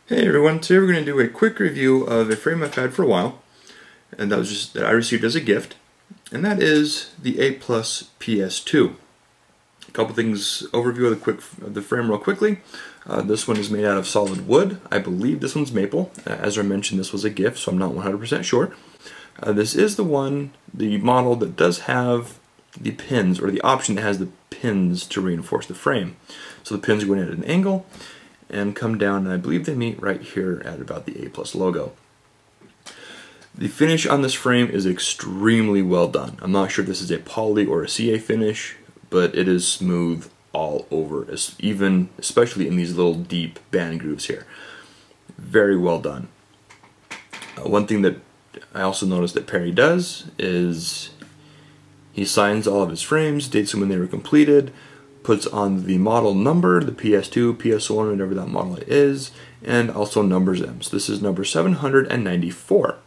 Hey everyone, today we're going to do a quick review of a frame I've had for a while, and that I received as a gift, and that is the A+ PS2. A couple things, overview of the frame real quickly. This one is made out of solid wood. I believe this one's maple. As I mentioned, this was a gift, so I'm not 100% sure. This is the model that does have the pins, or the option that has the pins to reinforce the frame. So the pins go in at an angle and come down, and I believe they meet right here at about the A+ logo. The finish on this frame is extremely well done. I'm not sure if this is a poly or a CA finish, but it is smooth all over, especially in these little deep band grooves here. Very well done. One thing that I also noticed that Perry does is he signs all of his frames, dates them when they were completed, puts on the model number, the PS2, PS1, whatever that model is, and also numbers them. So this is number 794.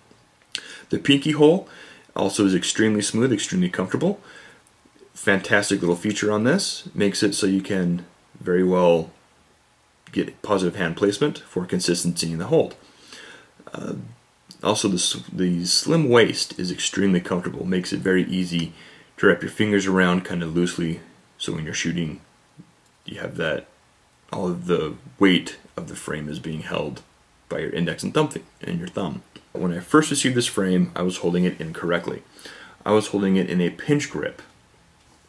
The pinky hole also is extremely smooth, extremely comfortable. Fantastic little feature on this. Makes it so you can very well get positive hand placement for consistency in the hold. Also the slim waist is extremely comfortable. Makes it very easy to wrap your fingers around kind of loosely, so when you're shooting, you have that, all of the weight of the frame is being held by your index and your thumb. When I first received this frame, I was holding it incorrectly. I was holding it in a pinch grip.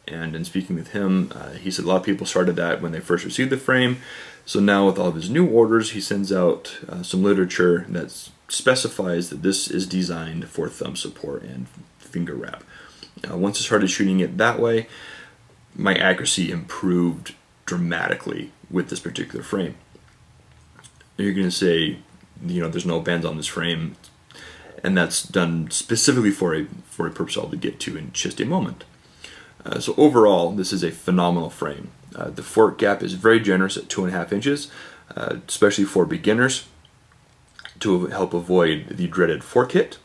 And in speaking with him, he said a lot of people started that when they first received the frame. So now with all of his new orders, he sends out some literature that specifies that this is designed for thumb support and finger wrap. Once I started shooting it that way, my accuracy improved dramatically with this particular frame. You're going to say, you know, there's no bands on this frame, and that's done specifically for a purpose I'll get to in just a moment. So overall, this is a phenomenal frame. The fork gap is very generous at 2.5 inches, especially for beginners, to help avoid the dreaded fork hit.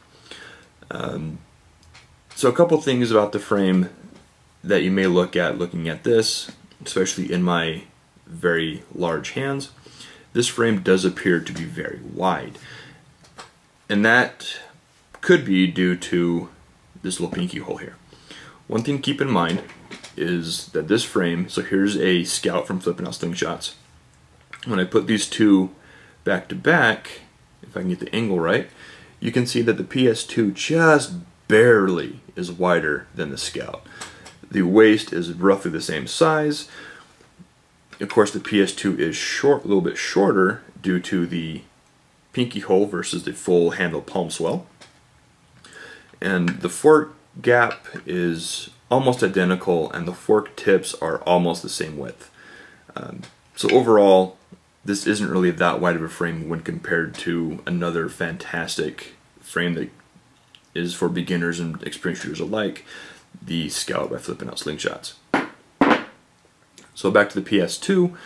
So a couple things about the frame that you may look at looking at this, especially in my very large hands. This frame does appear to be very wide, and that could be due to this little pinky hole here. One thing to keep in mind is that this frame, so here's a Scout from Flipping Out Slingshots. When I put these two back to back, if I can get the angle right, you can see that the PS2 just barely is wider than the Scout. The waist is roughly the same size. Of course, the PS2 is a little bit shorter due to the pinky hole versus the full handle palm swell. And the fork gap is almost identical, and the fork tips are almost the same width. So overall, this isn't really that wide of a frame when compared to another fantastic frame that is for beginners and experienced shooters alike, the Scout by Flipping Out Slingshots. So back to the PS2.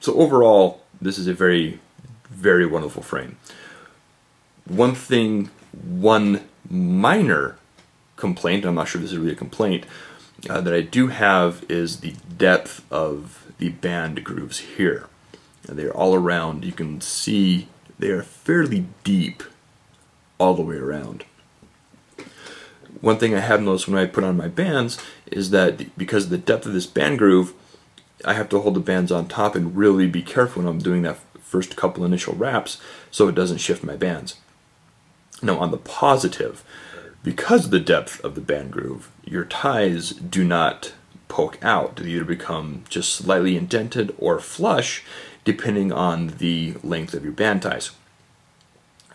So overall, this is a very, very wonderful frame. One minor complaint, I'm not sure this is really a complaint, that I do have is the depth of the band grooves here. They're all around. You can see they are fairly deep all the way around. One thing I have noticed when I put on my bands is that because of the depth of this band groove, I have to hold the bands on top and really be careful when I'm doing that first couple initial wraps so it doesn't shift my bands. Now on the positive, because of the depth of the band groove, your ties do not poke out. They either become just slightly indented or flush depending on the length of your band ties.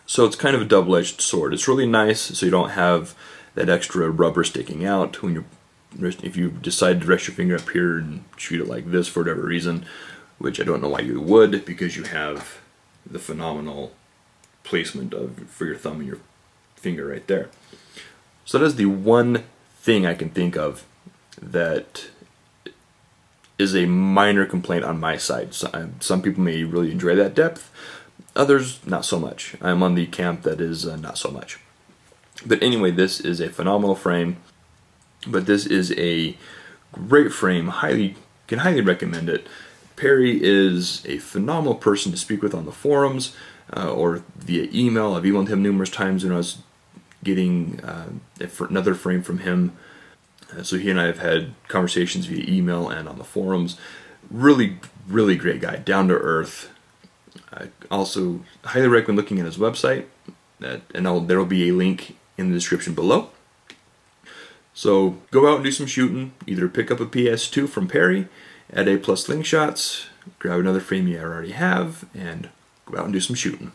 So it's kind of a double-edged sword. It's really nice so you don't have that extra rubber sticking out when if you decide to rest your finger up here and shoot it like this for whatever reason, which I don't know why you would, because you have the phenomenal placement for your thumb and your finger right there. So that is the one thing I can think of that is a minor complaint on my side. Some people may really enjoy that depth, others not so much. I'm on the camp that is not so much. But anyway, this is a phenomenal frame, but this is a great frame. Can highly recommend it. Perry is a phenomenal person to speak with on the forums or via email. I've emailed him numerous times when I was getting another frame from him. So he and I have had conversations via email and on the forums. Really, really great guy, down to earth. I also highly recommend looking at his website, and there will be a link in the description below. So go out and do some shooting. Either pick up a PS2 from Perry at A+ Slingshots, grab another frame you already have, and go out and do some shooting.